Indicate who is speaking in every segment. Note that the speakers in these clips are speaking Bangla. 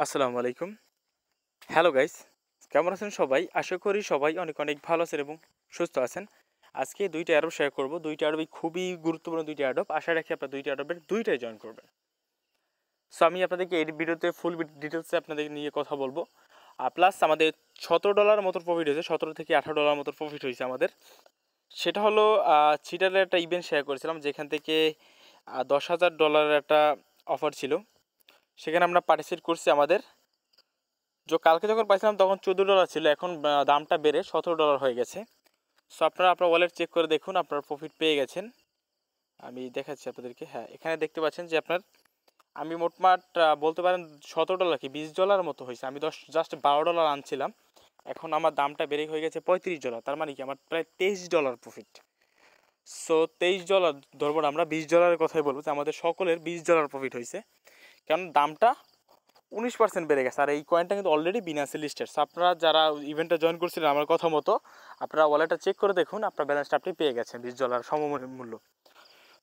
Speaker 1: আসসালামু আলাইকুম। হ্যালো গাইস, কেমন আছেন সবাই? আশা করি সবাই অনেক অনেক ভালো আছেন এবং সুস্থ আছেন। আজকে দুইটা অ্যাডপ শেয়ার করব। দুইটা অ্যাডপই খুবই গুরুত্বপূর্ণ দুইটা অ্যাডপ। আশা রাখি আপনারা দুইটা অ্যাডপের দুইটাই জয়েন করবেন। সো আমি আপনাদেরকে এই ভিডিওতে ফুল ডিটেলসে আপনাদের নিয়ে কথা বলবো। প্লাস আমাদের $17 মতো প্রফিট হয়েছে, 17 থেকে $18 মতো প্রফিট হয়েছে আমাদের। সেটা হলো চিটারের একটা ইভেন্ট শেয়ার করেছিলাম, যেখান থেকে $10,000 একটা অফার ছিল। সেখানে আমরা পার্টিসিপেট করছি। আমাদের কালকে যখন পাইছিলাম তখন $14 ছিল, এখন দামটা বেড়ে $17 হয়ে গেছে। সো আপনারা আপনার ওয়ালেট চেক করে দেখুন, আপনারা প্রফিট পেয়ে গেছেন। আমি দেখাচ্ছি আপনাদেরকে। হ্যাঁ, এখানে দেখতে পাচ্ছেন যে আমি মোটমাট বলতে পারেন $17 কি $20 মতো হয়েছে। আমি জাস্ট $12 আনছিলাম, এখন আমার দামটা বেড়ে হয়ে গেছে $35। তার মানে কি আমার প্রায় $23 প্রফিট। সো $23 ধরবো না, আমরা $20 কথাই বলবো যে আমাদের সকলের $20 প্রফিট হয়েছে, কারণ দামটা 19% বেড়ে গেছে। আর এই কয়েনটা কিন্তু অলরেডি বিনান্সে লিস্টেড। সো আপনারা যারা ইভেন্টটা জয়েন করছিলেন আমার কথা মতো, আপনারা ওয়ালেটটা চেক করে দেখুন, আপনার ব্যালেন্সটা আপনি পেয়ে গেছেন $20 সমমূল্য।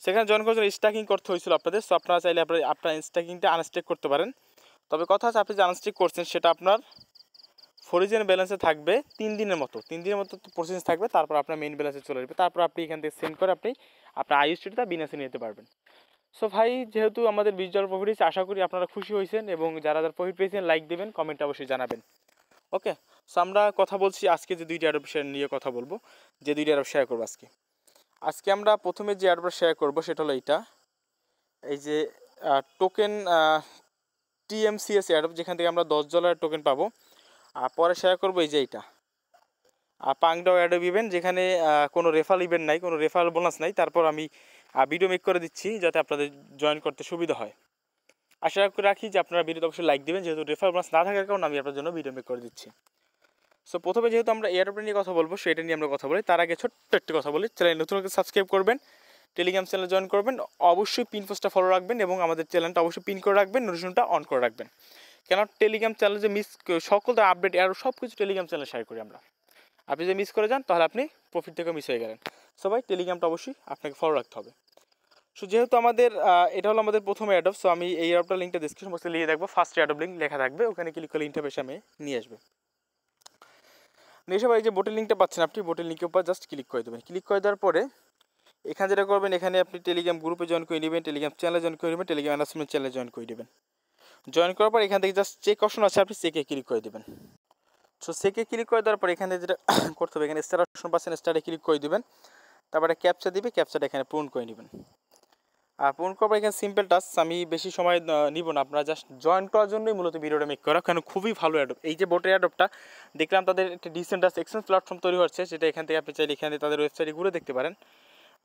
Speaker 1: সেখানে জয়েন করার জন্য স্ট্যাকিং করতে হয়েছিল আপনাদের। সো আপনারা চাইলে আপনার স্ট্যাকিংটা আনস্টেক করতে পারেন। তবে কথা আছে, আপনি যে আনস্টেক করছেন সেটা আপনার ফরিজিয়ান ব্যালেন্সে থাকবে 3 দিনের মতো প্রসেস থাকবে। তারপর আপনার মেইন ব্যালেন্সে চলে যাবে। তারপর আপনি এখান থেকে সেন্ড করে আপনি আপনার আইএসটিটা বিনান্সে নিতে পারবেন। সো ভাই, যেহেতু আমাদের $20 প্রফিট হয়েছে, আশা করি আপনারা খুশি হয়েছেন এবং যারা যারা প্রফিট পেয়েছেন লাইক দেবেন, কমেন্টে অবশ্যই জানাবেন। ওকে, সো আমরা কথা বলছি আজকে যে দুইটা অ্যাডপ শেয়ার নিয়ে কথা বলবো, যে দুইটা অ্যাডপ শেয়ার করবো আজকে আমরা প্রথমে যে অ্যাডপ শেয়ার করবো সেটা হলো এই যে টোকেন TMCS অ্যাডপ, যেখান থেকে আমরা $10 টোকেন পাবো। আর পরে শেয়ার করবো এই যে PunkDAO Airdrop Event, যেখানে কোনো রেফারেল ইভেন্ট নাই, কোনো রেফারেল বোনাস নাই। তারপর আমি ভিডিও মেক করে দিচ্ছি যাতে আপনাদের জয়েন করতে সুবিধা হয়। আশা রাখি যে আপনারা ভিডিওতে অবশ্যই লাইক দেবেন, যেহেতু রেফারেল বোনাস না থাকার কারণে আমি আপনার জন্য ভিডিও মেক করে দিচ্ছি। সো প্রথমে যেহেতু আমরা এয়ারড্রপ নিয়ে কথা বলবো, সেটা নিয়ে আমরা কথা বলি। তার আগে ছোট্ট একটি কথা বলি, চ্যানেল নতুন সাবস্ক্রাইব করবেন, টেলিগ্রাম চ্যানেল জয়েন করবেন, অবশ্যই পিন পোস্টটা ফলো রাখবেন এবং আমাদের চ্যানেলটা অবশ্যই পিন করে রাখবেন, নোটিফিকেশনটা অন করে রাখবেন। কেন টেলিগ্রাম চ্যানেল যে সকল আপডেট আর সব কিছু টেলিগ্রাম চ্যানেলে শেয়ার করি আমরা। আপনি যদি মিস করে যান তাহলে আপনি প্রফিট থেকে মিস হয়ে গেলেন। সবাই টেলিগ্রামটা অবশ্যই আপনাকে ফলো রাখতে হবে। সো যেহেতু আমাদের এটা হলো আমাদের প্রথম অ্যাডপ, সো আমি এই অ্যাডপটার লিঙ্কটা ডিসক্রিপশন বক্সে লিখে রাখবো। ফার্স্ট অ্যাডপ লিঙ্ক লেখা থাকবে, ওখানে ক্লিক করলে ইন্টারফেসে আমি নিয়ে আসবে। নিয়ে এই যে বোটের লিঙ্কটা পাচ্ছেন, আপনি বোটের লিঙ্কের উপর জাস্ট ক্লিক করে দেবেন। ক্লিক করে দেওয়ার পরে এখানে যেটা করবেন, এখানে আপনি টেলিগ্রাম গ্রুপে জয়েন করে নেবেন, টেলিগ্রাম চ্যানেলে জয়েন করে নেবেন, টেলিগ্রাম অ্যানাউন্সমেন্ট চ্যানেলে জয়েন করে দেবেন। জয়েন করার পর এখান থেকে জাস্ট চেক অপশন আছে, আপনি চেকে ক্লিক করে দেবেন। সো চেকে ক্লিক করে দেওয়ার পর এখানে যেটা করতে হবে, এখানে স্টার অপশন পাচ্ছেন, স্টারে ক্লিক করে দেবেন। তারপরে ক্যাপচা দিবে, ক্যাপচাটা এখানে পূরণ করে নেবেন। আর পূরণ করার পর এখানে সিম্পল টাস্ক, আমি বেশি সময় নিব না, আপনারা জাস্ট জয়েন করার জন্যই মূলত ভিডিওটা মেক করা, কারণ খুবই ভালো অ্যাডপ। এই যে বোটের অ্যাডপটা দেখলাম, তাদের একটা ডিসেন্টাস এক্সচেঞ্জ প্ল্যাটফর্ম তৈরি হচ্ছে, যেটা এখান থেকে আপনি চাইলে এখানে তাদের ওয়েবসাইটে ঘুরে দেখতে পারেন।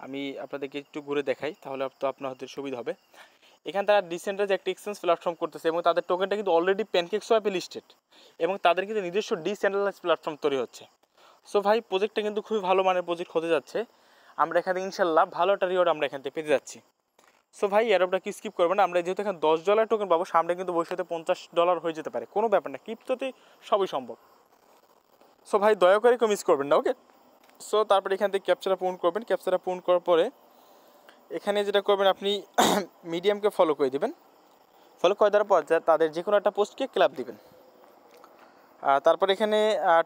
Speaker 1: আমি আপনাদেরকে একটু ঘুরে দেখাই, তাহলে তো আপনার হয়তো সুবিধা হবে। এখানে তারা ডিসেন্টাস একটা এক্সচেঞ্জ প্ল্যাটফর্ম করতেছে এবং তাদের টোকেনটা কিন্তু অলরেডি প্যানকেকসোয়াপে লিস্টেড এবং তাদের কিন্তু নিজস্ব ডিসেন্ট্রালাইজ প্ল্যাটফর্ম তৈরি হচ্ছে। সো ভাই, প্রজেক্টটা কিন্তু খুবই ভালো মানের প্রজেক্ট হতে যাচ্ছে। আমরা এখানে ইনশাল্লাহ ভালো একটা রিওয়ার্ড আমরা এখান থেকে পেতে যাচ্ছি। সো ভাই, অ্যাডপটা কি স্কিপ করবেন না। আমরা যেহেতু এখানে $10 টোকেন পাবো, সামনে কিন্তু ভবিষ্যতে $50 হয়ে যেতে পারে, কোনো ব্যাপার না, ক্রিপ্টোতে সবই সম্ভব। সো ভাই, দয়া করে কেউ মিস করবেন না, ওকে। সো তারপরে এখান থেকে ক্যাপচারা পূরণ করবেন। ক্যাপচারা পূরণ করার পরে এখানে যেটা করবেন, আপনি মিডিয়ামকে ফলো করে দেবেন। ফলো করে দেওয়ার পর তাদের যে কোনো একটা পোস্টকে ক্লাব দিবেন। তারপর এখানে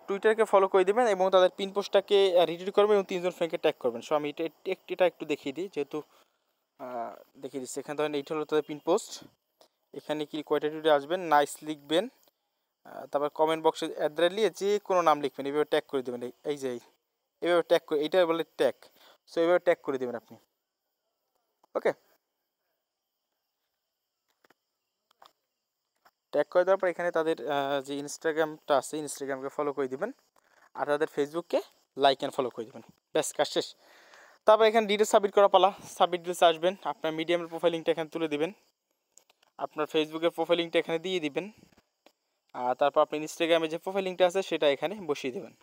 Speaker 1: টুইটারকে ফলো করে দেবেন এবং তাদের পিন পোস্টটাকে রিটুইট করবেন এবং 3 জন ফ্রেন্ডকে ট্যাগ করবেন। সো আমি এটা একটু দেখিয়ে দিই, যেহেতু দেখিয়ে দিচ্ছি। এখানে ধরেন এইটা হলো তাদের পিন পোস্ট। এখানে কি কয়টা টুইটে আসবেন, নাইস লিখবেন, তারপর কমেন্ট বক্সে নিয়ে যে কোনো নাম লিখবেন, এইভাবে ট্যাগ করে দেবেন। এই যে এইভাবে ট্যাগ করে, এইটা বলে ট্যাগ। সো এইভাবে ট্যাগ করে দেবেন আপনি, ওকে। ট্যাগ করে দেওয়ার পর এখানে তাদের যে ইনস্টাগ্রামটা আছে, ইনস্টাগ্রামকে ফলো করে দেবেন আর তাদের ফেসবুককে লাইক অ্যান্ড ফলো করে দেবেন। ব্যাস, কাজ শেষ। তারপর এখানে ডিটেলস সাবমিট করা পালা। সাবমিট ডিটেলস আসবেন, আপনার মিডিয়ামের প্রোফাইল লিঙ্কটা এখানে তুলে দেবেন, আপনার ফেসবুকের প্রোফাইল লিঙ্কটা এখানে দিয়ে দিবেন, আর তারপর আপনার ইনস্টাগ্রামে যে প্রোফাইল লিঙ্কটা আছে সেটা এখানে বসিয়ে দেবেন।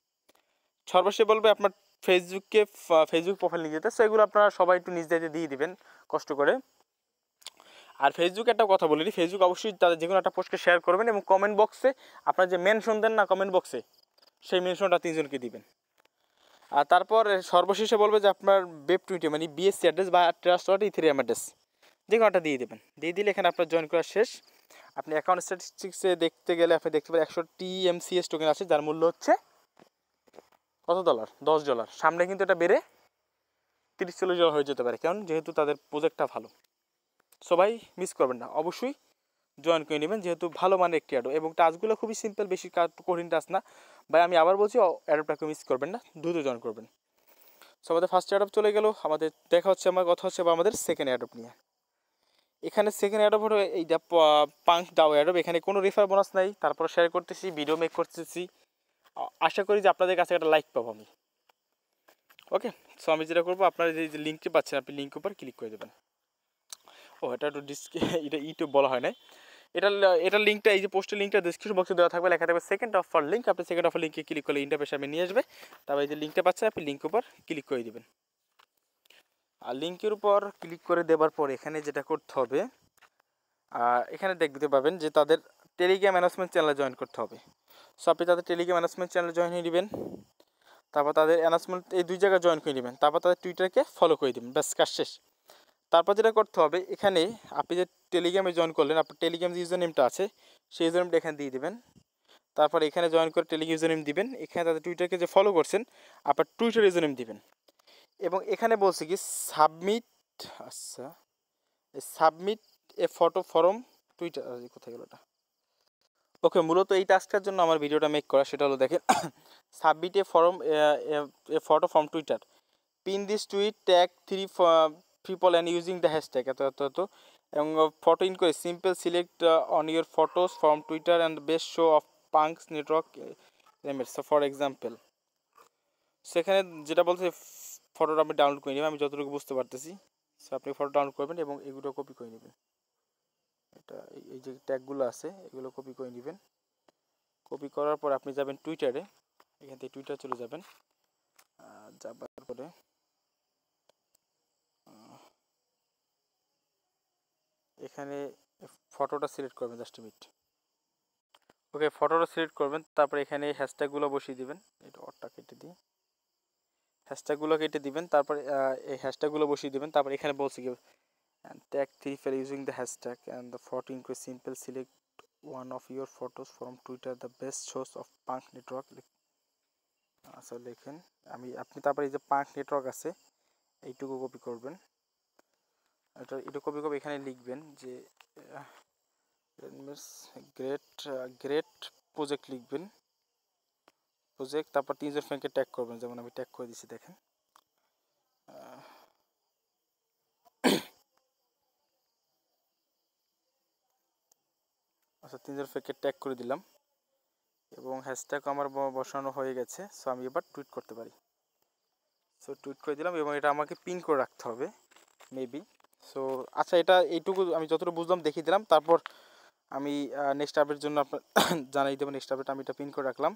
Speaker 1: সর্বশেষে বলবে আপনার ফেসবুক প্রোফাইল লিঙ্ক দিতে। সো এগুলো আপনারা সবাই একটু নিজ দায়িত্বে দিয়ে দিবেন কষ্ট করে। আর ফেসবুক একটা কথা বলি, ফেসবুক অবশ্যই তাদের যে কোনো একটা পোস্টকে শেয়ার করবেন এবং কমেন্ট বক্সে আপনার যে মেনশন দেন না কমেন্ট বক্সে, সেই মেনশনটা 3 জনকে দিবেন। আর তারপর সর্বশেষে বলবে যে আপনার web20 মানে BSC অ্যাড্রেস বা ট্রাস্ট ওয়ালেট ইথেরিয়াম অ্যাড্রেস যে কোনো একটা দিয়ে দেবেন। দিয়ে দিলে এখানে আপনার জয়েন করা শেষ। আপনি অ্যাকাউন্ট স্ট্যাটিস্টিক্সে দেখতে গেলে আপনি দেখতে পারেন 100 TMCS টোকেন আছে, যার মূল্য হচ্ছে কত ডলার? $10। সামনে কিন্তু এটা বেড়ে $30-40 হয়ে যেতে পারে, কারণ যেহেতু তাদের প্রজেক্টটা ভালো। সবাই মিস করবেন না, অবশ্যই জয়েন করে নেবেন, যেহেতু ভালো মানের একটি অ্যাডো এবং টাস্কগুলো খুবই সিম্পল, বেশি কঠিন টাস্ক না ভাই। আমি আবার বলছি, অ্যাডোপটাকে মিস করবেন না, দ্রুত জয়েন করবেন। সো আমাদের ফার্স্ট অ্যাডপ চলে গেল, আমাদের দেখা হচ্ছে, আমার কথা হচ্ছে আমাদের সেকেন্ড অ্যাডপ নিয়ে। এখানে সেকেন্ড অ্যাডপ হলো এইটা PunkDAO অ্যাডপ। এখানে কোনো রেফার বোনাস নাই, তারপর শেয়ার করতেছি, ভিডিও মেক করতেছি, আশা করি যে আপনাদের কাছে একটা লাইক পাবো আমি। ওকে, সো আমি যেটা করবো, আপনারা যে লিঙ্কটি পাচ্ছেন, আপনি লিঙ্ক উপর ক্লিক করে দেবেন। এটা একটু এটা ইউটিউব বলা হয় না, এটার লিঙ্কটা, এই যে পোস্টের লিঙ্কটা ডিসক্রিপশন বক্সে দেওয়া থাকবে, লেখা থাকবে সেকেন্ড অফার লিঙ্ক। আপনি সেকেন্ড অফার লিঙ্কে ক্লিক করলে ইন্টারফেসে আমি নিয়ে আসবে। তারপর এই যে লিঙ্কটা পাচ্ছেন, আপনি লিঙ্ক উপর ক্লিক করে দেবেন। আর লিঙ্কের উপর ক্লিক করে দেওয়ার পর এখানে যেটা করতে হবে, এখানে দেখতে পাবেন যে তাদের টেলিগ্রাম অ্যানাউন্সমেন্ট চ্যানেলে জয়েন করতে হবে। সো আপনি তাদের টেলিগ্রাম অ্যানাউন্সমেন্ট চ্যানেলে জয়েন হয়ে নেবেন, তারপর তাদের অ্যানাউন্সমেন্ট এই দুই জায়গায় জয়েন করে নেবেন, তারপর তাদের টুইটারকে ফলো করে দেবেন, ব্যাস কাজ শেষ। তারপর যেটা করতে হবে, এখানে আপনি যে টেলিগ্রামে জয়েন করলেন, আপনার টেলিগ্রাম যে ইউজার নেমটা আছে সেই ইউজার নেমটা এখানে দিয়ে দেবেন। তারপর এখানে জয়েন করে টেলিগ্রাম ইউজার নেম দিবেন, এখানে তাদের টুইটারকে যে ফলো করছেন আপনার টুইটার ইউজার নেম দিবেন, এবং এখানে বলছে কি সাবমিট, আচ্ছা সাবমিট এ ফটো ফরম টুইটার, কোথায় গেল এটা? ওকে, মূলত এই টাস্কটার জন্য আমার ভিডিওটা মেক করা, সেটা হলো দেখেন submit a form a photo from Twitter, pin this tweet, tag 3 people and using the hashtag এত এবং ফটো ইন করে simple select on your photos from Twitter and best show of punks network elements. For example, সেখানে যেটা বলছে ফটোটা আপনি ডাউনলোড করে নেবেন, আমি যতটুকু বুঝতে পারতেছি। সো আপনি ফটো ডাউনলোড করবেন এবং এগুলো কপি করে নেবেন, এটা এই যে ট্যাগগুলো আছে এগুলো কপি করে নেবেন। কপি করার পর আপনি যাবেন টুইটারে, এখান থেকে টুইটার চলে যাবেন, যাবার পরে এখানে ফটোটা সিলেক্ট করবেন, জাস্ট মিনিট। ওকে, ফটোটা সিলেক্ট করবেন, তারপরে এখানে হ্যাশট্যাগুলো বসিয়ে দিবেন, এটা অটটা কেটে দিই, হ্যাশট্যাগুলো কেটে দিবেন, তারপরে এই হ্যাশট্যাগুলো বসিয়ে দিবেন। তারপরে এখানে বলছি কি tag 3 for using the hashtag and the photo in simple select one of your photos from Twitter the best source of punk network। আচ্ছা লেখেন, আপনি তারপরে এই যে পাঙ্ক নেটওয়ার্ক আছে এইটুকু কপি করবেন, এটা কপি করে এখানে লিখবেন যে গ্রেট প্রজেক্ট লিখবেন, প্রজেক্ট, তারপর 3 ফ্রেন্ডকে ট্যাগ করবেন, যেমন আমি ট্যাগ করে দিচ্ছি দেখেন। আচ্ছা 3 ফ্রেন্ডকে ট্যাগ করে দিলাম এবং হ্যাশট্যাগ আমার বসানো হয়ে গেছে। সো আমি এবার টুইট করতে পারি। সো টুইট করে দিলাম এবং এটা আমাকে পিন করে রাখতে হবে মেবি। সো আচ্ছা, এটা এইটুকু আমি যতটুকু বুঝলাম দেখিয়ে দিলাম, তারপর আমি নেক্সট আপডেটের জন্য আপনার জানাই দেবো নেক্সট আপডেট। আমি এটা পিন করে রাখলাম,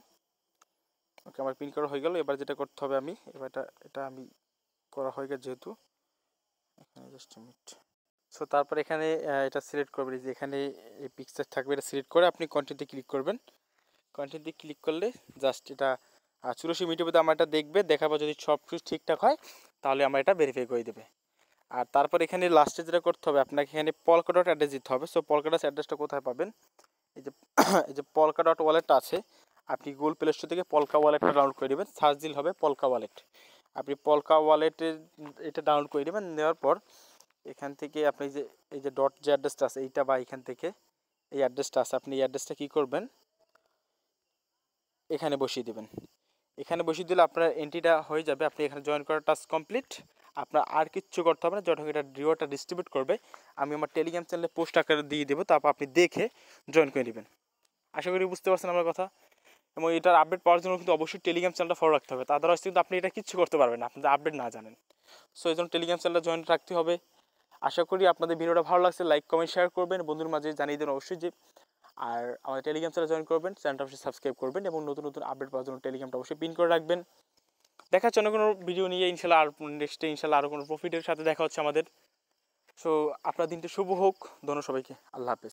Speaker 1: ওকে আমার পিন করা হয়ে গেল। এবার যেটা করতে হবে, আমি এবার এটা আমি করা হয়ে গেছে যেহেতু, এখানে জাস্ট মিনিট। সো তারপর এখানে এটা সিলেক্ট করবেন, যে এখানে এই পিকচার থাকবে, এটা সিলেক্ট করে আপনি কন্টেন্টে ক্লিক করবেন। কন্টেন্টে ক্লিক করলে জাস্ট এটা 84 মিনিটের মধ্যে আমার এটা দেখবে, দেখার পর যদি সব কিছু ঠিকঠাক হয় তাহলে আমার এটা ভেরিফাই করে দেবে। আর তারপর এখানে লাস্টে যেটা করতে হবে, আপনাকে এখানে PunkDAO অ্যাড্রেস দিতে হবে। সো PunkDAO অ্যাড্রেসটা কোথায় পাবেন, এই যে এই যে PunkDAO ওয়ালেটটা আছে, আপনি গুগল প্লে স্টোর থেকে পলকা ওয়ালেটটা ডাউনলোড করে দেবেন, সার্চ দিল হবে পলকা ওয়ালেট। আপনি পলকা ওয়ালেটে এটা ডাউনলোড করে দেবেন, নেওয়ার পর এখান থেকে আপনি এই যে ডট যে অ্যাড্রেসটা আছে এইটা, বা এখান থেকে এই অ্যাড্রেসটা আছে, আপনি এই অ্যাড্রেসটা কী করবেন এখানে বসিয়ে দেবেন। এখানে বসিয়ে দিলে আপনার এন্ট্রিটা হয়ে যাবে, আপনি এখানে জয়েন করার টাস্ক কমপ্লিট। আপনার আর কিচ্ছু করতে হবে না, যখন এটা রিওয়ার্ডটা ডিস্ট্রিবিউট করবে আমি আমার টেলিগ্রাম চ্যানেলে পোস্ট আকারে দিয়ে দেবো, তারপর আপনি দেখে জয়েন করে নেবেন। আশা করি বুঝতে পারছেন আমার কথা। এবং এটার আপডেট পাওয়ার জন্য কিন্তু অবশ্যই টেলিগ্রাম চ্যানেলটা ফলো রাখতে হবে, আদারওয়াইজ কিন্তু আপনি এটা কিচ্ছু করতে পারবেন না, আপনি আপডেট না জানেন। সো এই জন্য টেলিগ্রাম চ্যানেলটা জয়েন রাখতে হবে। আশা করি আপনাদের ভিডিওটা ভালো লাগছে, লাইক কমেন্ট শেয়ার করবেন, বন্ধুর মাঝে জানিয়ে দেবেন অবশ্যই যে, আর আমাদের টেলিগ্রাম চ্যানেল জয়েন করবেন, চ্যানেলটা অবশ্যই সাবস্ক্রাইব করবেন এবং নতুন নতুন আপডেট পাওয়ার জন্য টেলিগ্রামটা অবশ্যই পিন করে রাখবেন। দেখা হচ্ছে অন্য কোনো ভিডিও নিয়ে ইনশাল্লাহ, আর নেক্সটে ইনশাল্লাহ আরও কোনো প্রফিটের সাথে দেখা হচ্ছে আমাদের। সো আপনার দিনটা শুভ হোক, ধন্যবাদ সবাইকে, আল্লাহ হাফেজ।